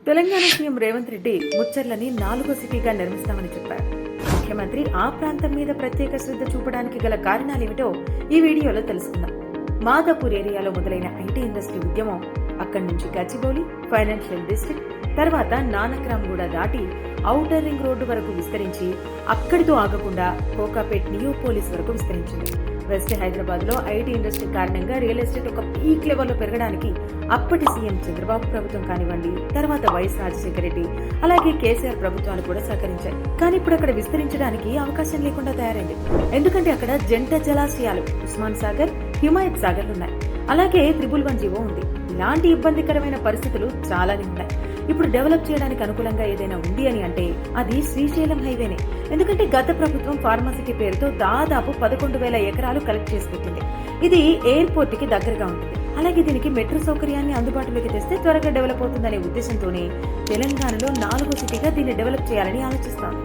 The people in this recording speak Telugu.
తెలంగాణ సీఎం రేవంత్ రెడ్డి ముచ్చర్లని 4వ సిటీగా నిర్మిస్తామని చెప్పారు. ముఖ్యమంత్రి ఆ ప్రాంతం మీద ప్రత్యేక శ్రద్ధ చూపడానికి గల కారణాలేమిటో ఈ వీడియోలో తెలుసుకుందాం. మాదాపూర్ ఏరియాలో మొదలైన ఐటీ ఇండస్ట్రీ ఉద్యమం అక్కడి నుంచి గచ్చిబౌలి, ఫైనాన్షియల్ డిస్ట్రిక్ట్, తర్వాత నానక్రామ్గూడ దాటి ఔటర్ రింగ్ రోడ్డు వరకు విస్తరించి అక్కడితో ఆగకుండా కోకాపేట్ నియోపోలిస్ వరకు విస్తరించింది. వెస్ట్ హైదరాబాద్ లో ఐటీ ఇండస్ట్రీ కారణంగా రియల్ ఎస్టేట్ ఒక పీక్ లెవెల్లో పెరగడానికి అప్పటి సీఎం చంద్రబాబు ప్రభుత్వం కానివ్వండి, తర్వాత వైఎస్ రాజశేఖర రెడ్డి, అలాగే కేసీఆర్ ప్రభుత్వాలు కూడా సహకరించాయి. కానీ ఇప్పుడు అక్కడ విస్తరించడానికి అవకాశం లేకుండా తయారైంది. ఎందుకంటే అక్కడ జంట జలాశయాలు ఉస్మాన్ సాగర్, హిమాయత్ సాగర్ ఉన్నాయి. అలాగే 111 జీవో ఉంది. ఇలాంటి ఇబ్బందికరమైన పరిస్థితులు చాలానే ఉన్నాయి. ఇప్పుడు డెవలప్ చేయడానికి అనుకూలంగా ఏదైనా ఉంది అని అంటే అది శ్రీశైలం హైవేనే. ఎందుకంటే గత ప్రభుత్వం ఫార్మాసిటీ పేరుతో దాదాపు 11,000 ఎకరాలు కలెక్ట్ చేసి పెట్టింది. ఇది ఎయిర్పోర్ట్ కి దగ్గరగా ఉంటుంది. అలాగే దీనికి మెట్రో సౌకర్యాన్ని అందుబాటులోకి తెస్తే త్వరగా డెవలప్ అవుతుందనే ఉద్దేశంతోనే తెలంగాణలో 4వ సిటీగా దీన్ని డెవలప్ చేయాలని ఆలోచిస్తోంది.